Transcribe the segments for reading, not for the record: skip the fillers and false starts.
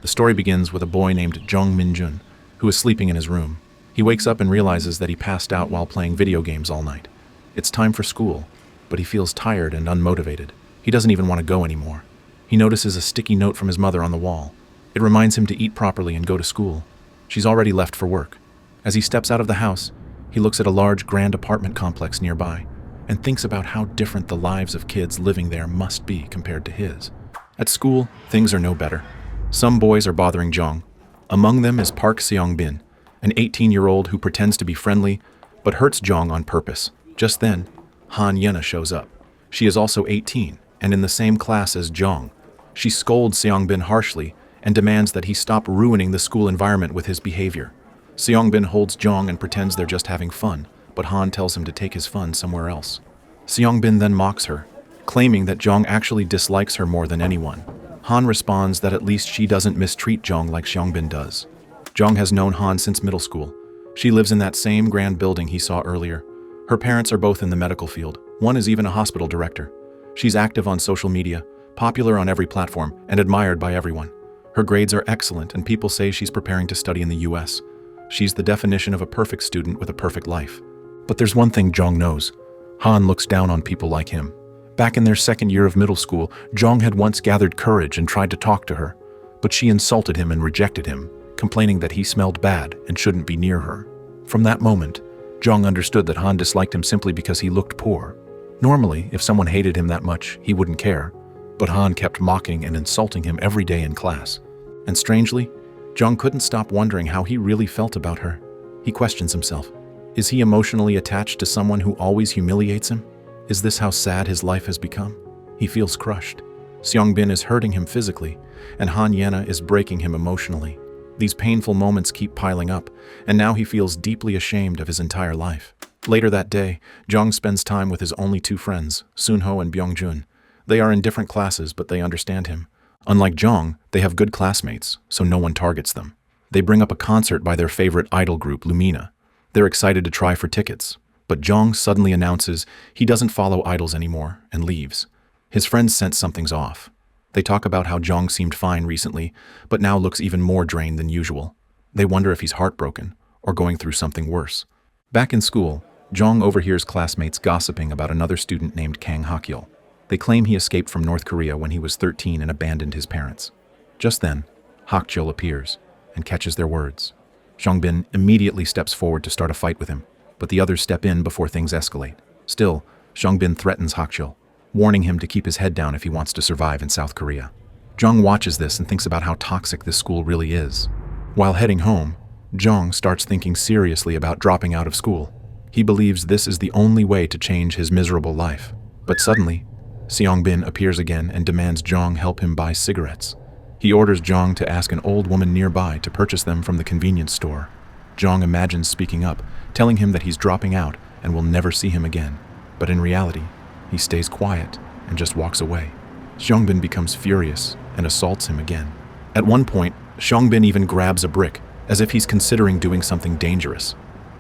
The story begins with a boy named Jung Min-jun, who is sleeping in his room. He wakes up and realizes that he passed out while playing video games all night. It's time for school, but he feels tired and unmotivated. He doesn't even want to go anymore. He notices a sticky note from his mother on the wall. It reminds him to eat properly and go to school. She's already left for work. As he steps out of the house, he looks at a large grand apartment complex nearby and thinks about how different the lives of kids living there must be compared to his. At school, things are no better. Some boys are bothering Jong. Among them is Park Seong-bin, an 18-year-old who pretends to be friendly but hurts Jong on purpose. Just then, Han Yena shows up. She is also 18 and in the same class as Jong. She scolds Seong-bin harshly and demands that he stop ruining the school environment with his behavior. Seong-bin holds Jong and pretends they're just having fun, but Han tells him to take his fun somewhere else. Seong-bin then mocks her, claiming that Jong actually dislikes her more than anyone. Han responds that at least she doesn't mistreat Jong like Seong-bin does. Jong has known Han since middle school. She lives in that same grand building he saw earlier. Her parents are both in the medical field. One is even a hospital director. She's active on social media, popular on every platform, and admired by everyone. Her grades are excellent, and people say she's preparing to study in the US. She's the definition of a perfect student with a perfect life. But there's one thing Jong knows. Han looks down on people like him. Back in their second year of middle school, Jong had once gathered courage and tried to talk to her, but she insulted him and rejected him, complaining that he smelled bad and shouldn't be near her. From that moment, Jong understood that Han disliked him simply because he looked poor. Normally, if someone hated him that much, he wouldn't care. But Han kept mocking and insulting him every day in class. And strangely, Jong couldn't stop wondering how he really felt about her. He questions himself. Is he emotionally attached to someone who always humiliates him? Is this how sad his life has become? He feels crushed. Seong-bin is hurting him physically, and Han Yena is breaking him emotionally. These painful moments keep piling up, and now he feels deeply ashamed of his entire life. Later that day, Jong spends time with his only two friends, Sunho and Byung-jun. They are in different classes, but they understand him. Unlike Jong, they have good classmates, so no one targets them. They bring up a concert by their favorite idol group, Lumina. They're excited to try for tickets, but Jong suddenly announces he doesn't follow idols anymore and leaves. His friends sense something's off. They talk about how Jong seemed fine recently, but now looks even more drained than usual. They wonder if he's heartbroken or going through something worse. Back in school, Jong overhears classmates gossiping about another student named Kang Hakyul. They claim he escaped from North Korea when he was 13 and abandoned his parents. Just then, Hakyul appears and catches their words. Seong-bin immediately steps forward to start a fight with him, but the others step in before things escalate. Still, Seong-bin threatens Hakyul, warning him to keep his head down if he wants to survive in South Korea. Jong watches this and thinks about how toxic this school really is. While heading home, Jong starts thinking seriously about dropping out of school. He believes this is the only way to change his miserable life. But suddenly, Seong-bin appears again and demands Jong help him buy cigarettes. He orders Jong to ask an old woman nearby to purchase them from the convenience store. Jong imagines speaking up, telling him that he's dropping out and will never see him again. But in reality, he stays quiet and just walks away. Seong-bin becomes furious and assaults him again. At one point, Seong-bin even grabs a brick, as if he's considering doing something dangerous.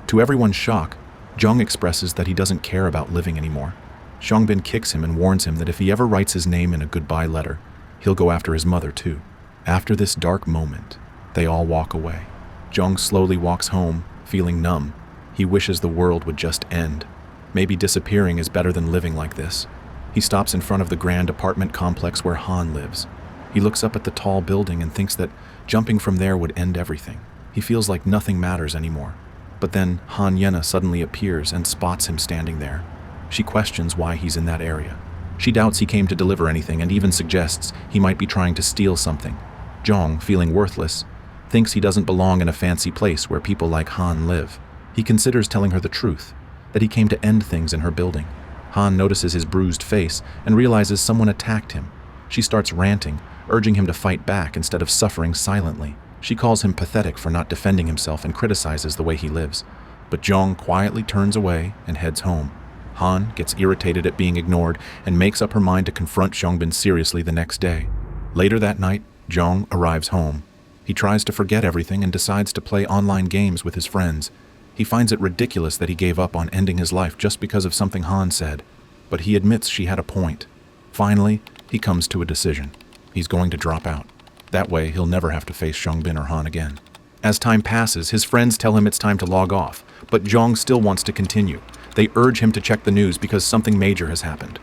To everyone's shock, Jong expresses that he doesn't care about living anymore. Seong-bin kicks him and warns him that if he ever writes his name in a goodbye letter, he'll go after his mother too. After this dark moment, they all walk away. Jong slowly walks home, feeling numb. He wishes the world would just end. Maybe disappearing is better than living like this. He stops in front of the grand apartment complex where Han lives. He looks up at the tall building and thinks that jumping from there would end everything. He feels like nothing matters anymore. But then Han Yena suddenly appears and spots him standing there. She questions why he's in that area. She doubts he came to deliver anything and even suggests he might be trying to steal something. Jong, feeling worthless, thinks he doesn't belong in a fancy place where people like Han live. He considers telling her the truth, that he came to end things in her building. Han notices his bruised face and realizes someone attacked him. She starts ranting, urging him to fight back instead of suffering silently. She calls him pathetic for not defending himself and criticizes the way he lives. But Jong quietly turns away and heads home. Han gets irritated at being ignored and makes up her mind to confront Seong-bin seriously the next day. Later that night, Jong arrives home. He tries to forget everything and decides to play online games with his friends. He finds it ridiculous that he gave up on ending his life just because of something Han said, but he admits she had a point. Finally, he comes to a decision. He's going to drop out. That way, he'll never have to face Zhongbin or Han again. As time passes, his friends tell him it's time to log off, but Zhong still wants to continue. They urge him to check the news because something major has happened.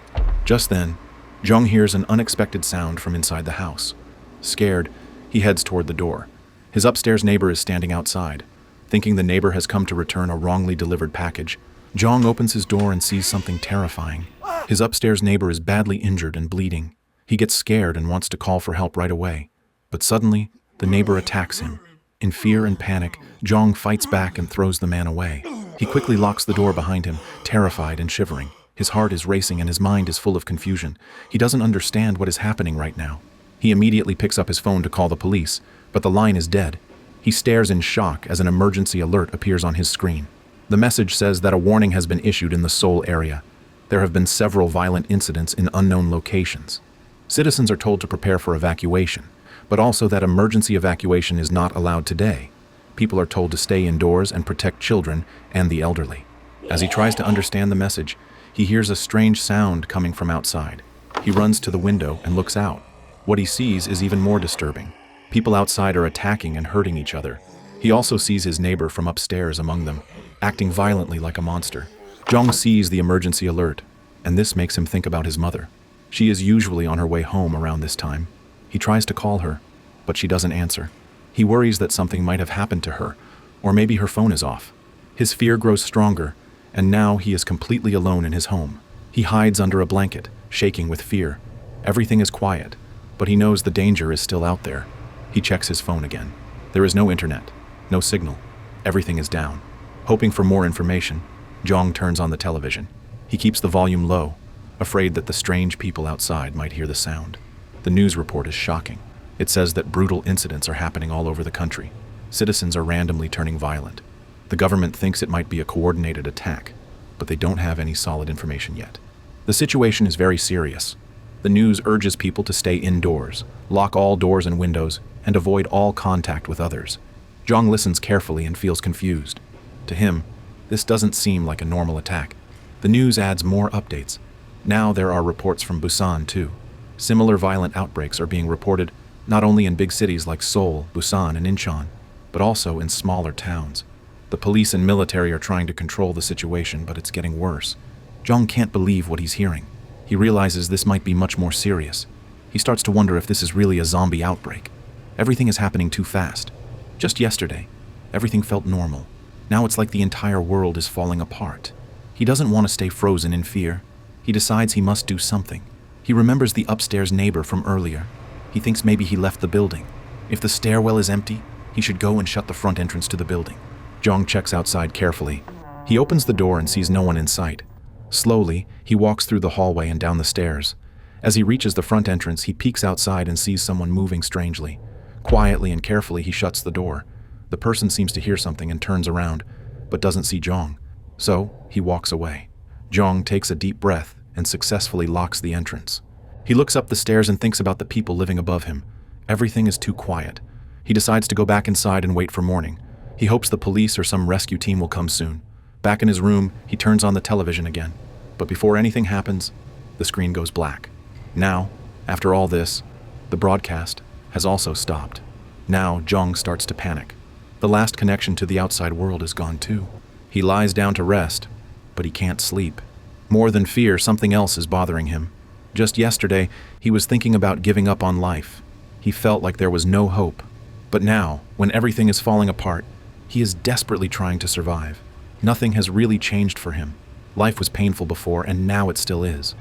Just then, Zhong hears an unexpected sound from inside the house. Scared, he heads toward the door. His upstairs neighbor is standing outside. Thinking the neighbor has come to return a wrongly delivered package, Zhong opens his door and sees something terrifying. His upstairs neighbor is badly injured and bleeding. He gets scared and wants to call for help right away. But suddenly, the neighbor attacks him. In fear and panic, Zhong fights back and throws the man away. He quickly locks the door behind him, terrified and shivering. His heart is racing and his mind is full of confusion. He doesn't understand what is happening right now. He immediately picks up his phone to call the police, but the line is dead. He stares in shock as an emergency alert appears on his screen. The message says that a warning has been issued in the Seoul area. There have been several violent incidents in unknown locations. Citizens are told to prepare for evacuation, but also that emergency evacuation is not allowed today. People are told to stay indoors and protect children and the elderly. As he tries to understand the message, he hears a strange sound coming from outside. He runs to the window and looks out. What he sees is even more disturbing. People outside are attacking and hurting each other. He also sees his neighbor from upstairs among them, acting violently like a monster. Zhong sees the emergency alert, and this makes him think about his mother. She is usually on her way home around this time. He tries to call her, but she doesn't answer. He worries that something might have happened to her, or maybe her phone is off. His fear grows stronger, and now he is completely alone in his home. He hides under a blanket, shaking with fear. Everything is quiet, but he knows the danger is still out there. He checks his phone again. There is no internet, no signal. Everything is down. Hoping for more information, Zhong turns on the television. He keeps the volume low, afraid that the strange people outside might hear the sound. The news report is shocking. It says that brutal incidents are happening all over the country. Citizens are randomly turning violent. The government thinks it might be a coordinated attack, but they don't have any solid information yet. The situation is very serious. The news urges people to stay indoors, lock all doors and windows, and avoid all contact with others. Zhong listens carefully and feels confused. To him, this doesn't seem like a normal attack. The news adds more updates. Now there are reports from Busan too. Similar violent outbreaks are being reported not only in big cities like Seoul, Busan, and Incheon, but also in smaller towns. The police and military are trying to control the situation, but it's getting worse. Zhong can't believe what he's hearing. He realizes this might be much more serious. He starts to wonder if this is really a zombie outbreak. Everything is happening too fast. Just yesterday, everything felt normal. Now it's like the entire world is falling apart. He doesn't want to stay frozen in fear. He decides he must do something. He remembers the upstairs neighbor from earlier. He thinks maybe he left the building. If the stairwell is empty, he should go and shut the front entrance to the building. Zhong checks outside carefully. He opens the door and sees no one in sight. Slowly, he walks through the hallway and down the stairs. As he reaches the front entrance, he peeks outside and sees someone moving strangely. Quietly and carefully, he shuts the door. The person seems to hear something and turns around, but doesn't see Zhong. So, he walks away. Zhong takes a deep breath and successfully locks the entrance. He looks up the stairs and thinks about the people living above him. Everything is too quiet. He decides to go back inside and wait for morning. He hopes the police or some rescue team will come soon. Back in his room, he turns on the television again. But before anything happens, the screen goes black. Now, after all this, the broadcast has also stopped. Now, Zhong starts to panic. The last connection to the outside world is gone too. He lies down to rest, but he can't sleep. More than fear, something else is bothering him. Just yesterday, he was thinking about giving up on life. He felt like there was no hope. But now, when everything is falling apart, he is desperately trying to survive. Nothing has really changed for him. Life was painful before, and now it still is.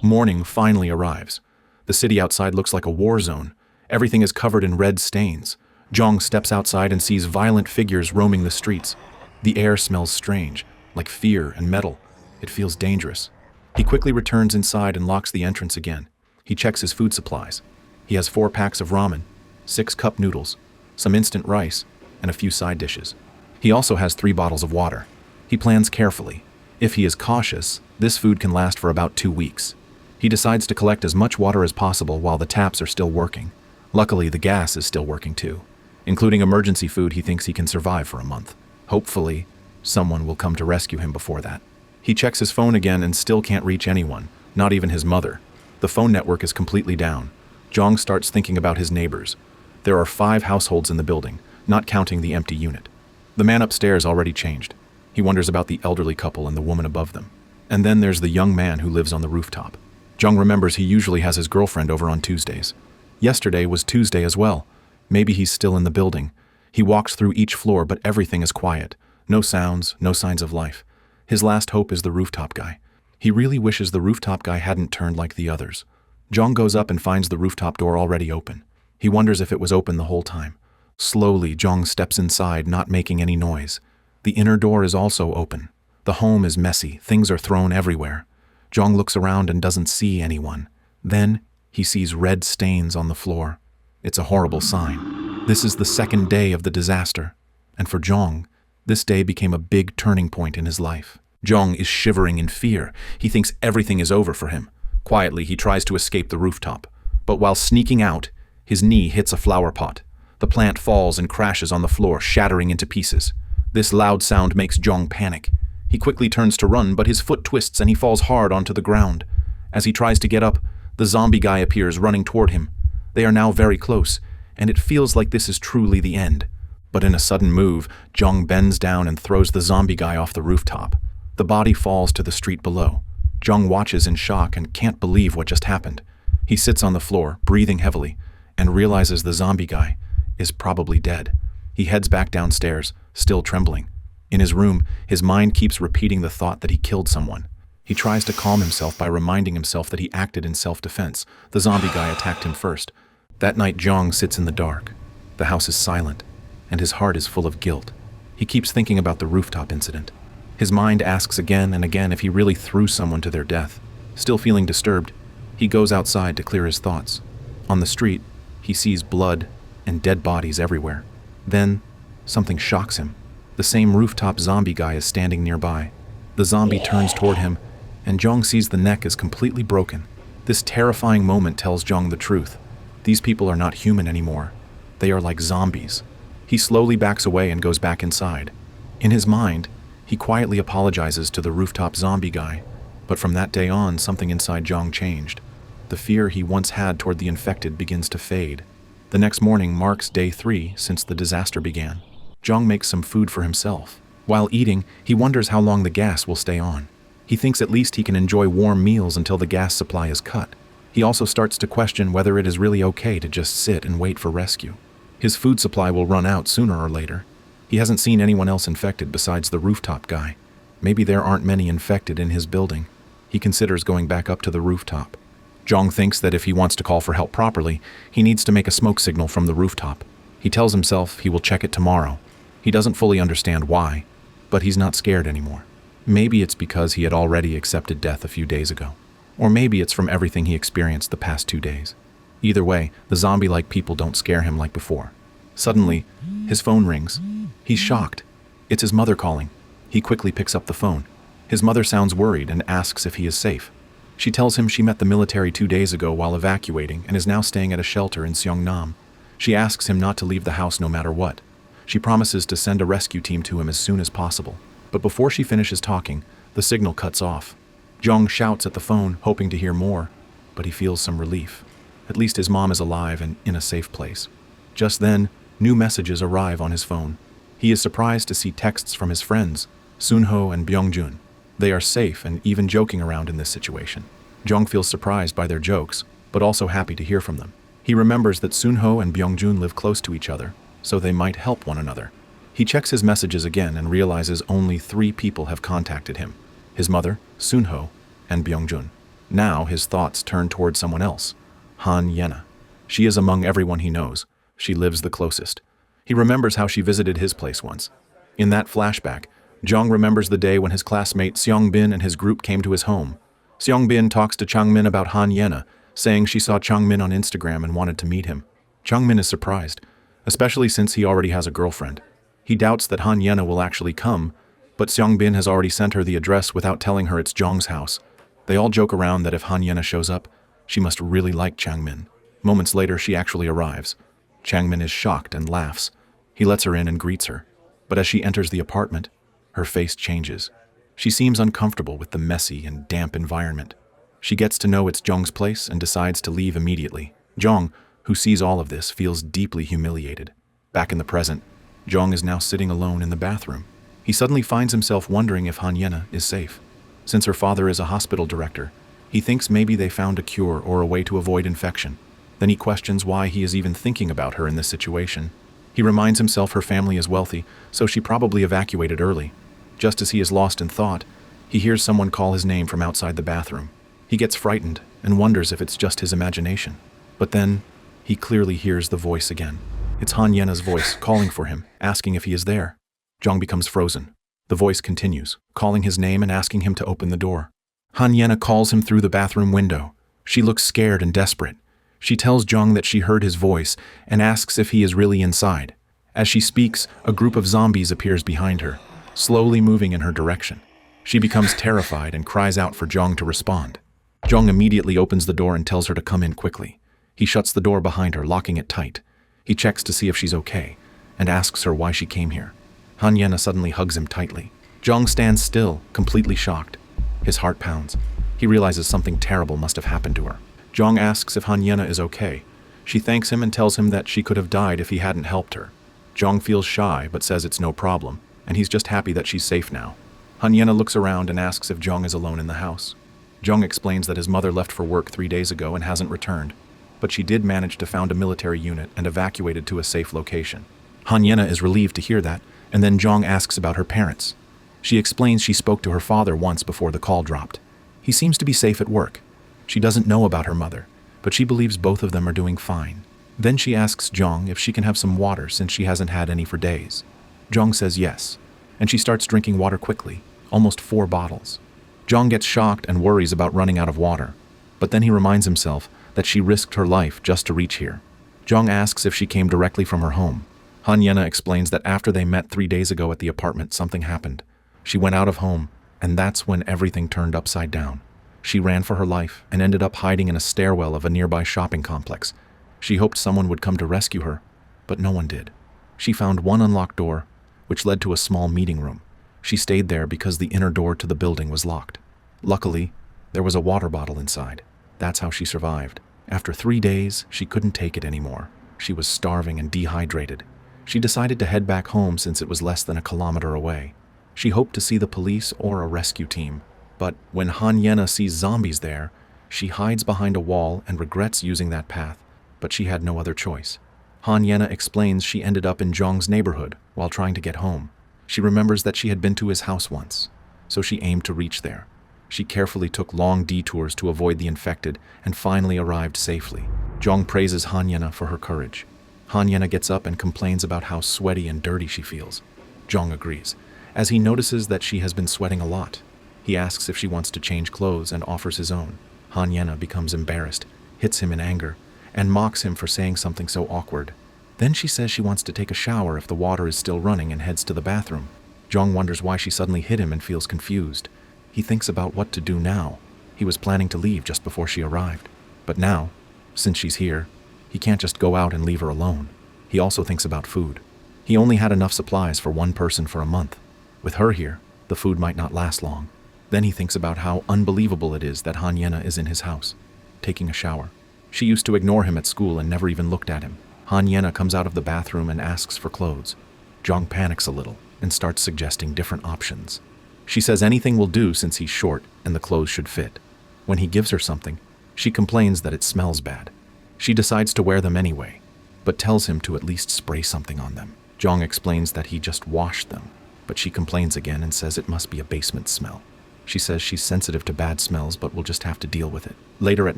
Morning finally arrives. The city outside looks like a war zone. Everything is covered in red stains. Zhong steps outside and sees violent figures roaming the streets. The air smells strange, like fear and metal. It feels dangerous. He quickly returns inside and locks the entrance again. He checks his food supplies. He has 4 packs of ramen, 6 cup noodles, some instant rice, and a few side dishes. He also has 3 bottles of water. He plans carefully. If he is cautious, this food can last for about 2 weeks. He decides to collect as much water as possible while the taps are still working. Luckily, the gas is still working too. Including emergency food, he thinks he can survive for a month. Hopefully, someone will come to rescue him before that. He checks his phone again and still can't reach anyone, not even his mother. The phone network is completely down. Jong starts thinking about his neighbors. There are 5 households in the building, not counting the empty unit. The man upstairs already changed. He wonders about the elderly couple and the woman above them. And then there's the young man who lives on the rooftop. Jong remembers he usually has his girlfriend over on Tuesdays. Yesterday was Tuesday as well. Maybe he's still in the building. He walks through each floor, but everything is quiet. No sounds, no signs of life. His last hope is the rooftop guy. He really wishes the rooftop guy hadn't turned like the others. Jong goes up and finds the rooftop door already open. He wonders if it was open the whole time. Slowly, Jong steps inside, not making any noise. The inner door is also open. The home is messy. Things are thrown everywhere. Jong looks around and doesn't see anyone. Then, he sees red stains on the floor. It's a horrible sign. This is the second day of the disaster. And for Jong, this day became a big turning point in his life. Jong is shivering in fear. He thinks everything is over for him. Quietly, he tries to escape the rooftop. But while sneaking out, his knee hits a flower pot. The plant falls and crashes on the floor, shattering into pieces. This loud sound makes Jong panic. He quickly turns to run, but his foot twists and he falls hard onto the ground. As he tries to get up, the zombie guy appears running toward him. They are now very close, and it feels like this is truly the end. But in a sudden move, Jong bends down and throws the zombie guy off the rooftop. The body falls to the street below. Jong watches in shock and can't believe what just happened. He sits on the floor, breathing heavily, and realizes the zombie guy is probably dead. He heads back downstairs, still trembling. In his room, his mind keeps repeating the thought that he killed someone. He tries to calm himself by reminding himself that he acted in self-defense. The zombie guy attacked him first. That night, Jong sits in the dark. The house is silent, and his heart is full of guilt. He keeps thinking about the rooftop incident. His mind asks again and again if he really threw someone to their death. Still feeling disturbed, he goes outside to clear his thoughts. On the street, he sees blood and dead bodies everywhere. Then, something shocks him. The same rooftop zombie guy is standing nearby. The zombie turns toward him, and Jong sees the neck is completely broken. This terrifying moment tells Jong the truth. These people are not human anymore. They are like zombies. He slowly backs away and goes back inside. In his mind, he quietly apologizes to the rooftop zombie guy, but from that day on, something inside Jong changed. The fear he once had toward the infected begins to fade. The next morning marks day 3 since the disaster began. Jong makes some food for himself. While eating, he wonders how long the gas will stay on. He thinks at least he can enjoy warm meals until the gas supply is cut. He also starts to question whether it is really okay to just sit and wait for rescue. His food supply will run out sooner or later. He hasn't seen anyone else infected besides the rooftop guy. Maybe there aren't many infected in his building. He considers going back up to the rooftop. Jong thinks that if he wants to call for help properly, he needs to make a smoke signal from the rooftop. He tells himself he will check it tomorrow. He doesn't fully understand why, but he's not scared anymore. Maybe it's because he had already accepted death a few days ago. Or maybe it's from everything he experienced the past 2 days. Either way, the zombie-like people don't scare him like before. Suddenly, his phone rings. He's shocked. It's his mother calling. He quickly picks up the phone. His mother sounds worried and asks if he is safe. She tells him she met the military 2 days ago while evacuating and is now staying at a shelter in Seongnam. She asks him not to leave the house no matter what. She promises to send a rescue team to him as soon as possible. But before she finishes talking, the signal cuts off. Jong shouts at the phone, hoping to hear more, but he feels some relief. At least his mom is alive and in a safe place. Just then, new messages arrive on his phone. He is surprised to see texts from his friends, Sunho and Byungjun. They are safe and even joking around in this situation. Jong feels surprised by their jokes, but also happy to hear from them. He remembers that Sunho and Byungjun live close to each other, so they might help one another. He checks his messages again and realizes only 3 people have contacted him: his mother, Sunho, and Byungjun. Now his thoughts turn toward someone else, Han Yena. She is among everyone he knows. She lives the closest. He remembers how she visited his place once. In that flashback, Jong remembers the day when his classmate Seongbin and his group came to his home. Seongbin talks to Changmin about Han Yena, saying she saw Changmin on Instagram and wanted to meet him. Changmin is surprised, especially since he already has a girlfriend. He doubts that Han Yena will actually come, but Seongbin has already sent her the address without telling her it's Jong's house. They all joke around that if Han Yena shows up, she must really like Changmin. Moments later, she actually arrives. Changmin is shocked and laughs. He lets her in and greets her. But as she enters the apartment, her face changes. She seems uncomfortable with the messy and damp environment. She gets to know it's Jong's place and decides to leave immediately. Jong, who sees all of this, feels deeply humiliated. Back in the present, Jong is now sitting alone in the bathroom. He suddenly finds himself wondering if Han Yena is safe. Since her father is a hospital director, he thinks maybe they found a cure or a way to avoid infection. Then he questions why he is even thinking about her in this situation. He reminds himself her family is wealthy, so she probably evacuated early. Just as he is lost in thought, he hears someone call his name from outside the bathroom. He gets frightened and wonders if it's just his imagination. But then, he clearly hears the voice again. It's Han Yena's voice calling for him, asking if he is there. Jong becomes frozen. The voice continues, calling his name and asking him to open the door. Han Yena calls him through the bathroom window. She looks scared and desperate. She tells Jong that she heard his voice and asks if he is really inside. As she speaks, a group of zombies appears behind her, slowly moving in her direction. She becomes terrified and cries out for Jong to respond. Jong immediately opens the door and tells her to come in quickly. He shuts the door behind her, locking it tight. He checks to see if she's okay and asks her why she came here. Han Yena suddenly hugs him tightly. Jong stands still, completely shocked. His heart pounds. He realizes something terrible must have happened to her. Jong asks if Han Yena is okay. She thanks him and tells him that she could have died if he hadn't helped her. Jong feels shy but says it's no problem, and he's just happy that she's safe now. Han Yena looks around and asks if Jong is alone in the house. Jong explains that his mother left for work 3 days ago and hasn't returned, but she did manage to found a military unit and evacuated to a safe location. Han Yena is relieved to hear that, and then Jong asks about her parents. She explains she spoke to her father once before the call dropped. He seems to be safe at work. She doesn't know about her mother, but she believes both of them are doing fine. Then she asks Jong if she can have some water since she hasn't had any for days. Jong says yes, and she starts drinking water quickly, almost 4 bottles. Jong gets shocked and worries about running out of water, but then he reminds himself that she risked her life just to reach here. Jong asks if she came directly from her home. Han Yena explains that after they met 3 days ago at the apartment, something happened. She went out of home, and that's when everything turned upside down. She ran for her life and ended up hiding in a stairwell of a nearby shopping complex. She hoped someone would come to rescue her, but no one did. She found one unlocked door, which led to a small meeting room. She stayed there because the inner door to the building was locked. Luckily, there was a water bottle inside. That's how she survived. After 3 days, she couldn't take it anymore. She was starving and dehydrated. She decided to head back home since it was less than a kilometer away. She hoped to see the police or a rescue team, but when Han Yena sees zombies there, she hides behind a wall and regrets using that path, but she had no other choice. Han Yena explains she ended up in Jong's neighborhood while trying to get home. She remembers that she had been to his house once, so she aimed to reach there. She carefully took long detours to avoid the infected and finally arrived safely. Jong praises Han Yena for her courage. Han Yena gets up and complains about how sweaty and dirty she feels. Jong agrees, as he notices that she has been sweating a lot. He asks if she wants to change clothes and offers his own. Han Yena becomes embarrassed, hits him in anger, and mocks him for saying something so awkward. Then she says she wants to take a shower if the water is still running and heads to the bathroom. Jong wonders why she suddenly hit him and feels confused. He thinks about what to do now. He was planning to leave just before she arrived. But now, since she's here, he can't just go out and leave her alone. He also thinks about food. He only had enough supplies for one person for a month. With her here, the food might not last long. Then he thinks about how unbelievable it is that Han Yena is in his house, taking a shower. She used to ignore him at school and never even looked at him. Han Yena comes out of the bathroom and asks for clothes. Jong panics a little and starts suggesting different options. She says anything will do since he's short and the clothes should fit. When he gives her something, she complains that it smells bad. She decides to wear them anyway, but tells him to at least spray something on them. Jong explains that he just washed them, but she complains again and says it must be a basement smell. She says she's sensitive to bad smells but will just have to deal with it. Later at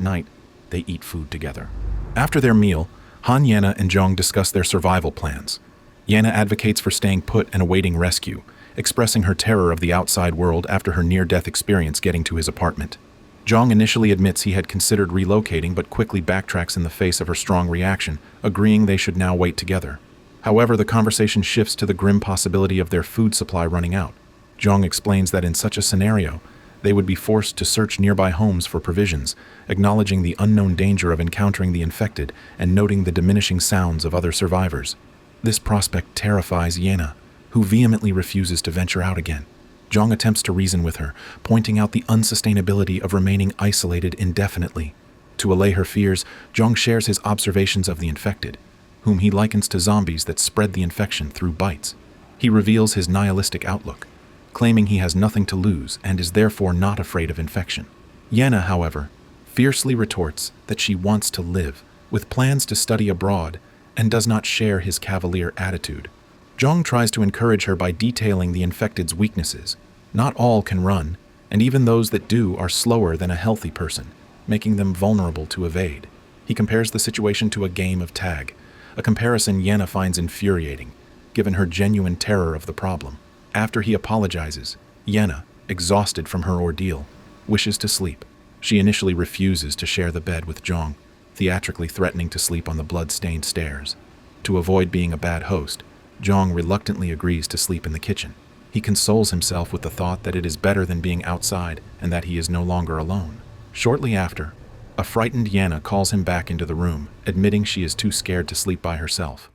night, they eat food together. After their meal, Han Yena and Jong discuss their survival plans. Yena advocates for staying put and awaiting rescue, expressing her terror of the outside world after her near-death experience getting to his apartment. Jong initially admits he had considered relocating but quickly backtracks in the face of her strong reaction, agreeing they should now wait together. However, the conversation shifts to the grim possibility of their food supply running out. Jong explains that in such a scenario, they would be forced to search nearby homes for provisions, acknowledging the unknown danger of encountering the infected and noting the diminishing sounds of other survivors. This prospect terrifies Yena, who vehemently refuses to venture out again. Jong attempts to reason with her, pointing out the unsustainability of remaining isolated indefinitely. To allay her fears, Zhang shares his observations of the infected, whom he likens to zombies that spread the infection through bites. He reveals his nihilistic outlook, claiming he has nothing to lose and is therefore not afraid of infection. Yana, however, fiercely retorts that she wants to live, with plans to study abroad, and does not share his cavalier attitude. Zhang tries to encourage her by detailing the infected's weaknesses. Not all can run, and even those that do are slower than a healthy person, making them vulnerable to evade. He compares the situation to a game of tag, a comparison Yana finds infuriating, given her genuine terror of the problem. After he apologizes, Yana, exhausted from her ordeal, wishes to sleep. She initially refuses to share the bed with Zhang, theatrically threatening to sleep on the blood-stained stairs. To avoid being a bad host, Zhang reluctantly agrees to sleep in the kitchen. He consoles himself with the thought that it is better than being outside and that he is no longer alone. Shortly after, a frightened Yana calls him back into the room, admitting she is too scared to sleep by herself.